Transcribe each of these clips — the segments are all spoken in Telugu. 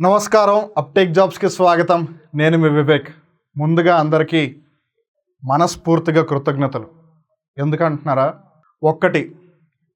నమస్కారం. అప్టేక్ జాబ్స్కి స్వాగతం. నేను మీ వివేక్. ముందుగా అందరికీ మనస్ఫూర్తిగా కృతజ్ఞతలు. ఎందుకంటున్నారా? ఒక్కటి,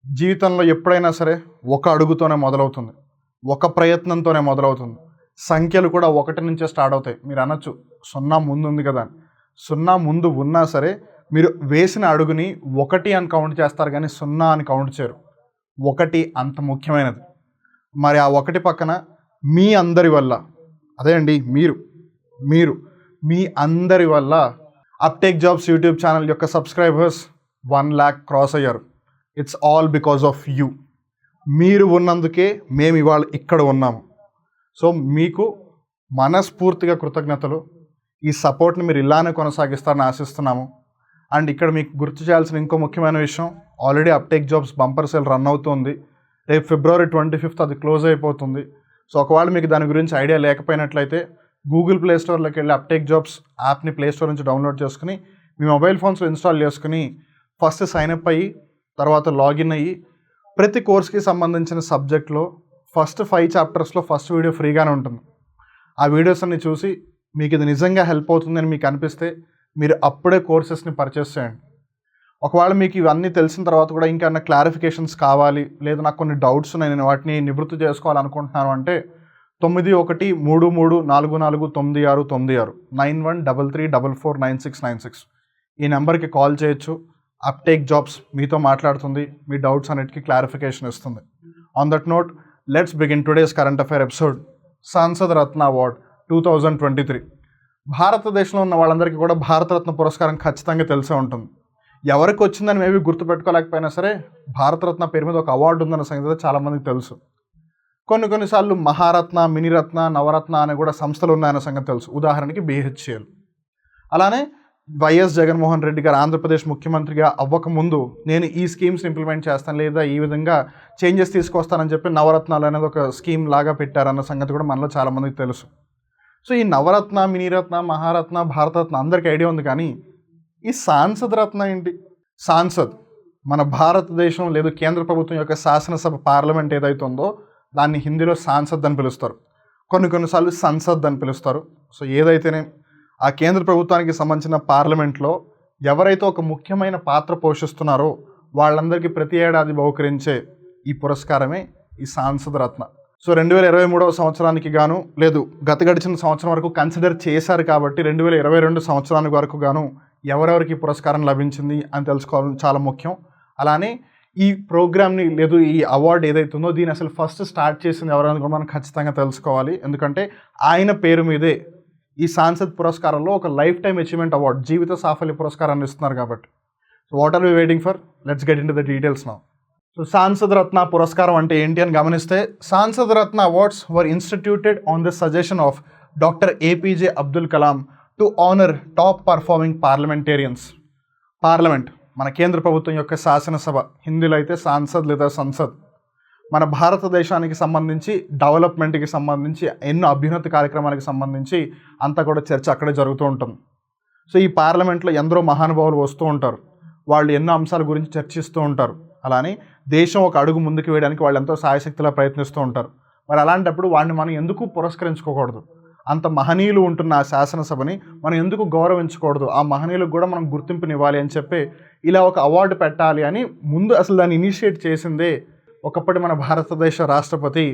జీవితంలో ఎప్పుడైనా సరే ఒక అడుగుతోనే మొదలవుతుంది, ఒక ప్రయత్నంతోనే మొదలవుతుంది. సంఖ్యలు కూడా 1 నుంచే స్టార్ట్ అవుతాయి. మీరు అనొచ్చు 0 ముందు ఉంది కదా. 0 ముందు ఉన్నా సరే మీరు వేసిన అడుగుని 1 అని కౌంట్ చేస్తారు, కానీ 0 అని కౌంట్ చేయరు. 1 అంత ముఖ్యమైనది. మరి ఆ 1 పక్కన మీ అందరి వల్ల, అదే అండి మీరు మీ అందరి వల్ల అప్టేక్ జాబ్స్ యూట్యూబ్ ఛానల్ యొక్క సబ్స్క్రైబర్స్ 1 lakh క్రాస్ అయ్యారు. It's all because of you. మీరు ఉన్నందుకే మేము ఇవాళ ఇక్కడ ఉన్నాము. సో మీకు మనస్ఫూర్తిగా కృతజ్ఞతలు. ఈ సపోర్ట్ని మీరు ఇలానే కొనసాగిస్తారని ఆశిస్తున్నాము. అండ్ ఇక్కడ మీకు గుర్తు చేయాల్సిన ఇంకో ముఖ్యమైన విషయం, already uptake jobs bumper sale run అవుతుంది. రేపు February 25th అది క్లోజ్ అయిపోతుంది. సో ఒకవేళ మీకు దాని గురించి ఐడియా లేకపోయినట్లయితే గూగుల్ ప్లే స్టోర్లోకి వెళ్ళి అప్టేక్ జాబ్స్ యాప్ని ప్లే స్టోర్ నుంచి డౌన్లోడ్ చేసుకుని మీ మొబైల్ ఫోన్స్లో ఇన్స్టాల్ చేసుకుని ఫస్ట్ సైన్అప్ అయ్యి తర్వాత లాగిన్ అయ్యి ప్రతి కోర్స్కి సంబంధించిన సబ్జెక్ట్లో ఫస్ట్ 5 చాప్టర్స్లో ఫస్ట్ వీడియో ఫ్రీగానే ఉంటుంది. ఆ వీడియోస్ అన్ని చూసి మీకు ఇది నిజంగా హెల్ప్ అవుతుందని మీకు అనిపిస్తే మీరు అప్పుడే కోర్సెస్ని పర్చేస్ చేయండి. ఒకవేళ మీకు ఇవన్నీ తెలిసిన తర్వాత కూడా ఇంకా క్లారిఫికేషన్స్ కావాలి, లేదా నాకు కొన్ని డౌట్స్ ఉన్నాయి, నేను వాటిని నివృత్తి చేసుకోవాలనుకుంటున్నాను అంటే 9133449696 9133344696 ఈ నెంబర్కి కాల్ చేయొచ్చు. అప్టేక్ జాబ్స్ మీతో మాట్లాడుతుంది, మీ డౌట్స్ అన్నిటికీ క్లారిఫికేషన్ ఇస్తుంది. On that note, let's begin today's current affair episode. Sansad Ratna award 2023. భారతదేశంలో ఉన్న వాళ్ళందరికీ కూడా భారతరత్న పురస్కారం ఖచ్చితంగా తెలిసే ఉంటుంది. ఎవరికి వచ్చిందని మేబీ గుర్తుపెట్టుకోలేకపోయినా సరే భారతరత్న పేరు మీద ఒక అవార్డు ఉందన్న సంగతి చాలామందికి తెలుసు. కొన్నిసార్లు మహారత్న, మినిరత్న, నవరత్న అనే కూడా సంస్థలు ఉన్నాయన్న సంగతి తెలుసు. ఉదాహరణకి BHCL. అలానే వైఎస్ జగన్మోహన్ రెడ్డి గారు ఆంధ్రప్రదేశ్ ముఖ్యమంత్రిగా అవ్వకముందు నేను ఈ స్కీమ్స్ని ఇంప్లిమెంట్ చేస్తాను, లేదా ఈ విధంగా చేంజెస్ తీసుకొస్తానని చెప్పి నవరత్నాలు అనేది ఒక స్కీమ్ లాగా పెట్టారన్న సంగతి కూడా మనలో చాలామందికి తెలుసు. సో ఈ నవరత్న, మినిరత్న, మహారత్న, భారతరత్న అందరికీ ఐడియా ఉంది, కానీ ఈ సాంసద్ రత్న ఏంటి? సాంసద్ మన భారతదేశం లేదా కేంద్ర ప్రభుత్వం యొక్క శాసనసభ పార్లమెంట్ ఏదైతే ఉందో దాన్ని హిందీలో సాంసద్ అని పిలుస్తారు, కొన్నిసార్లు సంసద్ అని పిలుస్తారు. సో ఏదైతేనే ఆ కేంద్ర ప్రభుత్వానికి సంబంధించిన పార్లమెంట్లో ఎవరైతే ఒక ముఖ్యమైన పాత్ర పోషిస్తున్నారో వాళ్ళందరికీ ప్రతి ఏడాది బహుకరించే ఈ పురస్కారమే ఈ సాంసద్ రత్న. సో 2023 సంవత్సరానికి గాను, లేదు గడిచిన సంవత్సరం వరకు కన్సిడర్ చేశారు కాబట్టి 2022 సంవత్సరానికి వరకు గాను ఎవరెవరికి పురస్కారం లభించింది అని తెలుసుకోవడం చాలా ముఖ్యం. అలానే ఈ ప్రోగ్రామ్ని లేదు ఈ అవార్డు ఏదైతే ఉందో దీన్ని అసలు ఫస్ట్ స్టార్ట్ చేసింది ఎవరైనా కూడా మనం ఖచ్చితంగా తెలుసుకోవాలి. ఎందుకంటే ఆయన పేరు మీదే ఈ సాంసద్ పురస్కారంలో ఒక లైఫ్ టైమ్ అచీవ్మెంట్ అవార్డు, జీవిత సాఫల్య పురస్కారాన్ని ఇస్తున్నారు కాబట్టి. So what are we waiting for? Let's get into the details now. So Sansad Ratna పురస్కారం అంటే ఏంటి అని గమనిస్తే, Sansad Ratna awards were instituted on the suggestion of doctor APJ Abdul Kalam to honour top performing parliamentarians. Parliament మన కేంద్ర ప్రభుత్వం యొక్క శాసనసభ, హిందీలో అయితే సాంసద్ లేదా సంసద్. మన భారతదేశానికి సంబంధించి డెవలప్మెంట్కి సంబంధించి ఎన్నో అభ్యున్నతి కార్యక్రమాలకు సంబంధించి అంతా కూడా చర్చ అక్కడే జరుగుతూ ఉంటుంది. సో ఈ పార్లమెంట్లో ఎందరో మహానుభావులు వస్తూ ఉంటారు, వాళ్ళు ఎన్నో అంశాల గురించి చర్చిస్తూ ఉంటారు. అలానే దేశం ఒక అడుగు ముందుకు వేయడానికి వాళ్ళు ఎంతో సాయశక్తిలా ప్రయత్నిస్తూ ఉంటారు. మరి అలాంటప్పుడు వాడిని మనం ఎందుకు పురస్కరించుకోకూడదు? అంత మహనీయులు ఉంటున్న ఆ శాసనసభని మనం ఎందుకు గౌరవించకూడదు? ఆ మహనీయులకు కూడా మనం గుర్తింపునివ్వాలి అని చెప్పి ఇలా ఒక అవార్డు పెట్టాలి అని ముందు అసలు దాన్ని ఇనిషియేట్ చేసిందే ఒకప్పటి మన భారతదేశ రాష్ట్రపతి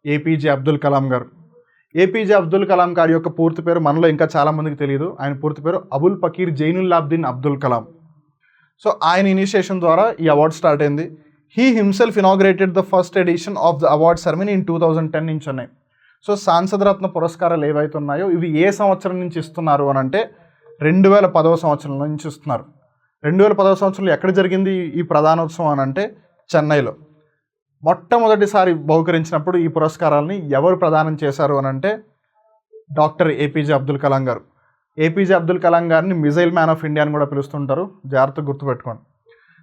APJ అబ్దుల్ కలాం గారు. APJ అబ్దుల్ కలాం గారి యొక్క పూర్తి పేరు మనలో ఇంకా చాలామందికి తెలియదు. ఆయన పూర్తి పేరు అబుల్ పకీర్ జైనుల్లాబ్దీన్ అబ్దుల్ కలాం. సో ఆయన ఇనిషియేషన్ ద్వారా ఈ అవార్డు స్టార్ట్ అయింది. He himself inaugurated the first edition of the award ceremony in 2010 నుంచి ఉన్నాయి. సో సాంసద్ రత్న పురస్కారాలు ఏవైతే ఉన్నాయో ఇవి ఏ సంవత్సరం నుంచి ఇస్తున్నారు అని అంటే 2010 సంవత్సరం నుంచి ఇస్తున్నారు. 2010 సంవత్సరంలో ఎక్కడ జరిగింది ఈ ప్రధానోత్సవం అని అంటే చెన్నైలో. మొట్టమొదటిసారి బహుకరించినప్పుడు ఈ పురస్కారాలని ఎవరు ప్రదానం చేశారు అని అంటే డాక్టర్ APJ అబ్దుల్ కలాం గారు. APJ అబ్దుల్ కలాం గారిని మిజైల్ మ్యాన్ ఆఫ్ ఇండియా అని కూడా పిలుస్తుంటారు, జాగ్రత్తగా గుర్తుపెట్టుకోండి.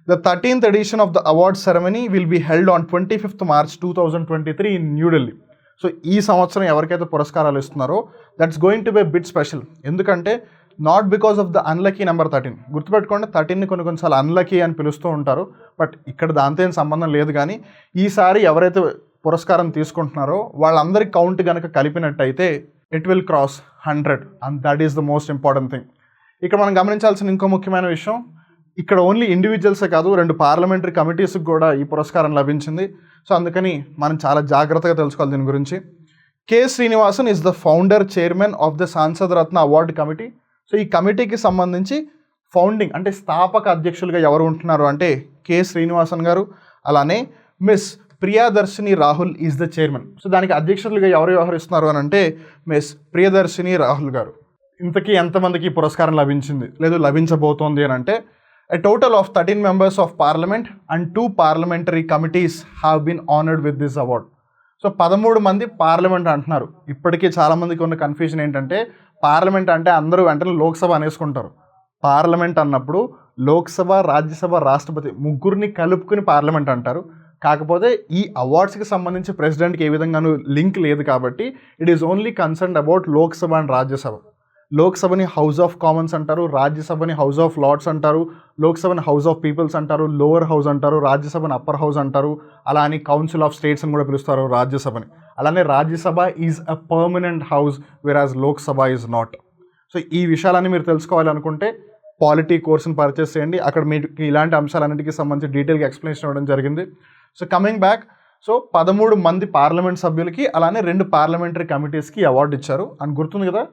The 13th edition of the award ceremony will be held on 25th March 2023 in New Delhi. So ఈ సంవత్సరం ఎవరికైతే పురస్కారాలు ఇస్తున్నారో that's going to be bit special. ఎందుకంటే not because of the unlucky number 13. గుర్తుపెట్టుకోండి, 13ని కొన్నిసార్లు అన్లకీ అని పిలుస్తూ ఉంటారు, బట్ ఇక్కడ దాంతో ఏం సంబంధం లేదు. కానీ ఈసారి ఎవరైతే పురస్కారం తీసుకుంటున్నారో వాళ్ళందరి కౌంట్ కనుక కలిపినట్టయితే it will cross 100 and that is the most important thing. ఇక్కడ మనం గమనించాల్సిన ఇంకో ముఖ్యమైన విషయం, ఇక్కడ ఓన్లీ ఇండివిజువల్సే కాదు, 2 పార్లమెంటరీ కమిటీస్కి కూడా ఈ పురస్కారం లభించింది. సో అందుకని మనం చాలా జాగ్రత్తగా తెలుసుకోవాలి దీని గురించి. K Srinivasan is the founder chairman of the Sansad Ratna award committee. So ఈ కమిటీకి సంబంధించి ఫౌండింగ్ అంటే స్థాపక అధ్యక్షులుగా ఎవరు ఉంటున్నారు అంటే కె శ్రీనివాసన్ గారు. అలానే miss Priyadarshini Rahul is the chairman. So దానికి అధ్యక్షులుగా ఎవరు వ్యవహరిస్తున్నారు అని అంటే మిస్ ప్రియదర్శిని రాహుల్ గారు. ఇంతకీ ఎంతమందికి పురస్కారం లభించింది లేదు లభించబోతోంది అని అంటే a total of 13 members of parliament and 2 parliamentary committees have been honored with this award. So 13 మంది పార్లమెంట్ అంటున్నారు. ఇప్పటికీ చాలామందికి ఉన్న కన్ఫ్యూజన్ ఏంటంటే పార్లమెంట్ అంటే అందరూ వెంటనే లోక్సభ అనేసుకుంటారు. పార్లమెంట్ అన్నప్పుడు లోక్సభ, రాజ్యసభ, రాష్ట్రపతి ముగ్గురిని కలుపుకుని పార్లమెంట్ అంటారు. కాకపోతే ఈ అవార్డ్స్కి సంబంధించి ప్రెసిడెంట్కి ఏ విధంగానూ లింక్ లేదు కాబట్టి it is only concerned about Lok Sabha and Rajya Sabha. లోక్సభని హౌస్ ఆఫ్ కామన్స్ అంటారు, రాజ్యసభని హౌస్ ఆఫ్ లార్డ్స్ అంటారు, లోక్సభని హౌస్ ఆఫ్ పీపుల్స్ అంటారు, లోవర్ హౌస్ అంటారు, రాజ్యసభని అప్పర్ హౌస్ అంటారు, అలా అని కౌన్సిల్ ఆఫ్ స్టేట్స్ అని కూడా పిలుస్తారు రాజ్యసభని. అలానే Rajya Sabha is a permanent house వెరాజ్ లోక్సభ ఈజ్ నాట్. సో ఈ విషయాలన్నీ మీరు తెలుసుకోవాలనుకుంటే పాలిటీ కోర్సుని పర్చేస్ చేయండి, అక్కడ మీకు ఇలాంటి అంశాలన్నిటికీ సంబంధించి డీటెయిల్గా ఎక్స్ప్లెనేషన్ ఇవ్వడం జరిగింది. సో కమింగ్ బ్యాక్, సో 13 మంది పార్లమెంట్ సభ్యులకి అలానే 2 పార్లమెంటరీ కమిటీస్కి అవార్డు ఇచ్చారు. అని గుర్తుంది కదా,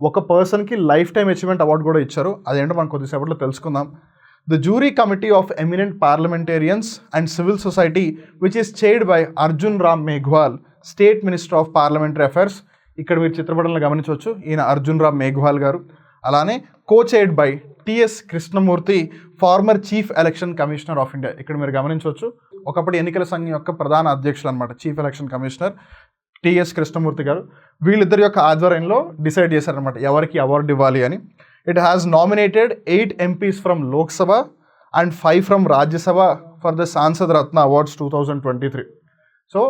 ఒక పర్సన్కి లైఫ్ టైమ్ అచీవ్మెంట్ అవార్డు కూడా ఇచ్చారు. అదేంటో మనం కొద్దిసేపట్లో తెలుసుకుందాం. The jury committee of eminent parliamentarians and civil society which is chaired by Arjun Ram Meghwal, state minister of parliamentary affairs. ఇక్కడ మీరు చిత్రపటంలో గమనించవచ్చు, ఈయన అర్జున్ రామ్ మేఘ్వాల్ గారు. అలానే co-chaired by TS Krishnamurthy, former chief election commissioner of India. ఇక్కడ మీరు గమనించవచ్చు, ఒకప్పుడు ఎన్నికల సంఘం యొక్క ప్రధాన అధ్యక్షులు అనమాట chief election commissioner TS Krishnamurthy గారు. వీళ్ళిద్దరి యొక్క ఆధ్వర్యంలో డిసైడ్ చేశారనమాట ఎవరికి అవార్డు ఇవ్వాలి అని. It has nominated 8 MPs from Lok Sabha and 5 from Rajya Sabha for the Sansad Ratna awards 2023. So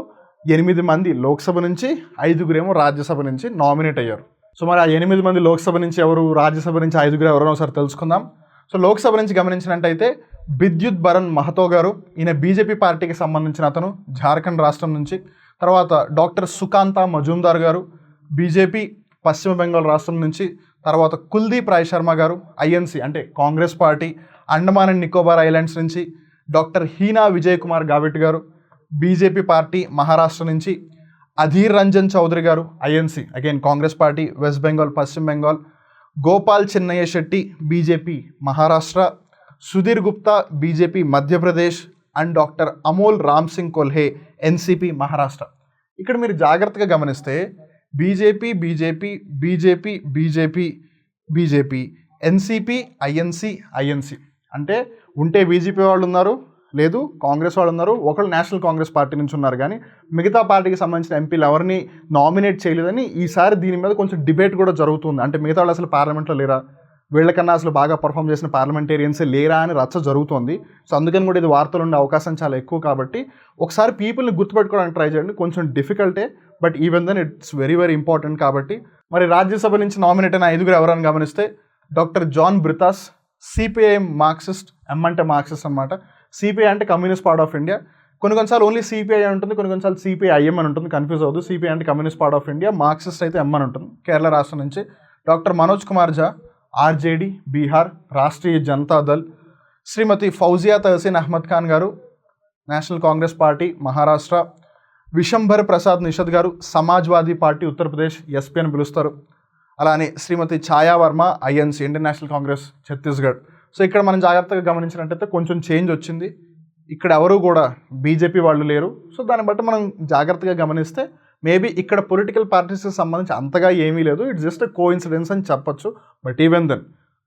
8 మంది లోక్సభ నుంచి, 5 రాజ్యసభ నుంచి నామినేట్ అయ్యారు. సో మరి ఆ 8 మంది లోక్సభ నుంచి ఎవరు, రాజ్యసభ నుంచి 5 ఎవరో ఒకసారి తెలుసుకుందాం. సో లోక్సభ నుంచి గమనించినట్టయితే బిద్యుత్ బరన్ మహతో గారు, ఈయన బీజేపీ పార్టీకి సంబంధించిన అతను, జార్ఖండ్ రాష్ట్రం నుంచి. తర్వాత డాక్టర్ సుకాంతా మజుందార్ గారు, బీజేపీ పశ్చిమ బెంగాల్ రాష్ట్రం నుంచి. తర్వాత కుల్దీప్ రాయ్ శర్మ గారు, ఐఎన్సీ అంటే Congress party, Andaman and Nicobar islands నుంచి. డాక్టర్ హీనా విజయ్ కుమార్ గావిట్ గారు, బీజేపీ పార్టీ మహారాష్ట్ర నుంచి. అధీర్ రంజన్ చౌదరి గారు, INC again Congress party, West Bengal, Paschim Bengal. Gopal Chinnaiah Shetty, BJP Maharashtra. Sudhir Gupta, BJP Madhya Pradesh. And doctor Amol Ram Singh Kolhe, NCP Maharashtra. ఇక్కడ మీరు జాగ్రత్తగా గమనిస్తే BJP BJP BJP BJP BJP, NCP, INC అంటే ఉంటే బీజేపీ వాళ్ళు ఉన్నారు, లేదు కాంగ్రెస్ వాళ్ళు ఉన్నారు, ఒకళ్ళు నేషనల్ కాంగ్రెస్ పార్టీ నుంచి ఉన్నారు. కానీ మిగతా పార్టీకి సంబంధించిన ఎంపీలు ఎవరిని నామినేట్ చేయలేదని ఈసారి దీని మీద కొంచెం డిబేట్ కూడా జరుగుతుంది. అంటే మిగతా వాళ్ళు అసలు పార్లమెంట్లో లేరా, వీళ్ళకన్నా అసలు బాగా పర్ఫామ్ చేసిన పార్లమెంటేరియన్సే లేరా అని రచ్చ జరుగుతుంది. సో అందుకని కూడా ఇది వార్తలు ఉండే అవకాశం చాలా ఎక్కువ. కాబట్టి ఒకసారి పీపుల్ని గుర్తుపెట్టుకోవడానికి ట్రై చేయండి. కొంచెం డిఫికల్టే, but even then it's very very important. కాబట్టి మరి రాజ్యసభ నుంచి నామినేట్ అయిన 5 ఎవరని గమనిస్తే doctor John Brittas, CPI Marxist, M అంటే మార్క్సిస్ట్ అనమాట. సిపిఐ అంటే కమ్యూనిస్ట్ పార్టీ ఆఫ్ ఇండియా. కొన్నిసార్లు ఓన్లీ సిపిఐ ఉంటుంది, కొన్నిసార్లు సిపిఐఎం అని ఉంటుంది, కన్ఫ్యూజ్ అవ్వదు. సిపిఐ అంటే communist party of India, Marxist అయితే ఎం అని ఉంటుంది, కేరళ రాష్ట్రం నుంచి. Doctor Manoj Kumar Jha, RJD Bihar, Rashtriya Janata Dal. శ్రీమతి ఫౌజియా తహసీన్ అహ్మద్ ఖాన్ గారు, నేషనల్ కాంగ్రెస్ పార్టీ మహారాష్ట్ర. విశంభర్ ప్రసాద్ నిషద్ గారు, సమాజ్వాదీ పార్టీ ఉత్తరప్రదేశ్, ఎస్పీ అని పిలుస్తారు. అలానే Shrimati Chhaya Verma, INC Indian national Congress Chhattisgarh. So ఇక్కడ మనం జాగ్రత్తగా గమనించినట్టయితే కొంచెం చేంజ్ వచ్చింది. ఇక్కడ ఎవరు కూడా బీజేపీ వాళ్ళు లేరు. సో దాన్ని బట్టి మనం జాగ్రత్తగా గమనిస్తే మేబీ ఇక్కడ పొలిటికల్ పార్టీస్కి సంబంధించి అంతగా ఏమీ లేదు, ఇట్స్ జస్ట్ కో ఇన్సిడెన్స్ అని చెప్పొచ్చు. But even then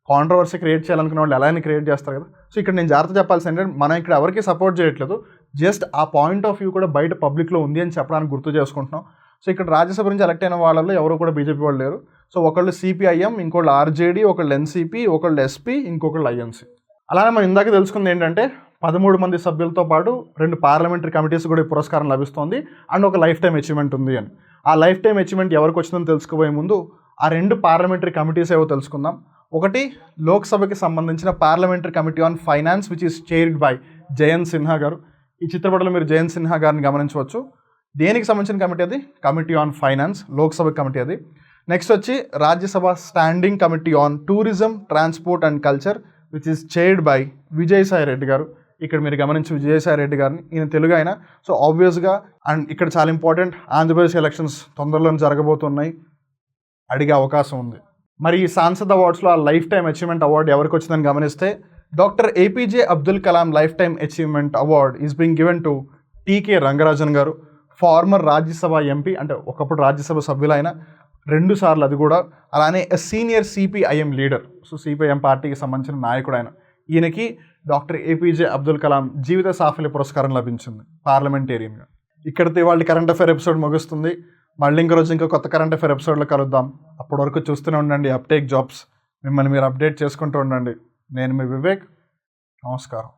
controversy create చేయాలనుకున్న వాళ్ళు ఎలా అయినా క్రియేట్ చేస్తారు కదా. సో ఇక్కడ నేను జాగ్రత్త చెప్పాల్సి ఏంటంటే మనం ఇక్కడ ఎవరికి సపోర్ట్ చేయట్లేదు, జస్ట్ ఆ పాయింట్ ఆఫ్ వ్యూ కూడా బయట పబ్లిక్లో ఉంది అని చెప్పడానికి గుర్తు చేసుకుంటున్నాం. సో ఇక్కడ రాజ్యసభ నుంచి ఎలక్ట్ అయిన వాళ్ళలో ఎవరు కూడా బీజేపీ వాళ్ళు లేరు. సో ఒకళ్ళు సిపిఐఎం, ఇంకోళ్ళు ఆర్జేడీ, ఒకళ్ళు ఎన్సీపీ, ఒకళ్ళు ఎస్పీ, ఇంకొకళ్ళు ఐఎన్సీ. అలానే మనం ఇందాక తెలుసుకుంది ఏంటంటే 13 మంది సభ్యులతో పాటు 2 పార్లమెంటరీ కమిటీస్ కూడా ఈ పురస్కారం లభిస్తోంది అండ్ ఒక లైఫ్ టైం అచీవ్మెంట్ ఉంది అని. ఆ లైఫ్ టైం అచీవ్మెంట్ ఎవరికి వచ్చిందని తెలుసుకోబోయే ముందు ఆ 2 పార్లమెంటరీ కమిటీస్ ఏవో తెలుసుకుందాం. ఒకటి లోక్సభకి సంబంధించిన parliamentary committee on finance which is chaired by Jayant Sinha గారు. ఈ చిత్రపటంలో మీరు జయంత్ సిన్హా గారిని గమనించవచ్చు. దేనికి సంబంధించిన కమిటీ అది? Committee on finance, Lok Sabha committee అది. నెక్స్ట్ వచ్చి Rajya Sabha standing committee on tourism, transport and culture which is chaired by Vijayasai Reddy గారు. ఇక్కడ మీరు గమనించి విజయసాయి రెడ్డి గారిని, ఈయన తెలుగు అయినా. సో ఆబ్వియస్గా అండ్ ఇక్కడ చాలా ఇంపార్టెంట్, ఆంధ్రప్రదేశ్ ఎలక్షన్స్ తొందరలో జరగబోతున్నాయి, అడిగే అవకాశం ఉంది. మరి ఈ సాంసద్ అవార్డ్స్లో ఆ లైఫ్ టైమ్ అచీవ్మెంట్ అవార్డు ఎవరికి వచ్చిందని గమనిస్తే doctor APJ Abdul Kalam life time achievement award is being given to TK Rangarajan గారు, ఫార్మర్ రాజ్యసభ ఎంపీ, అంటే ఒకప్పుడు రాజ్యసభ సభ్యులైన 2 సార్లు అది కూడా. అలానే senior CPIM leader, so CPIM పార్టీకి సంబంధించిన నాయకుడు ఆయన. ఈయనకి డాక్టర్ ఏపీజే అబ్దుల్ కలాం జీవిత సాఫల్య పురస్కారం లభించింది పార్లమెంటేరియన్గా. ఇక్కడితో ఇవాళ కరెంట్ అఫైర్ ఎపిసోడ్ ముగుస్తుంది. మళ్ళీ ఇంకో రోజు ఇంకో కొత్త కరెంట్ అఫైర్ ఎపిసోడ్లో కలుద్దాం. అప్పటి వరకు చూస్తూనే ఉండండి అప్టేక్ జాబ్స్. మిమ్మల్ని మీరు అప్డేట్ చేసుకుంటూ ఉండండి. నేను మీ వివేక్. నమస్కారం.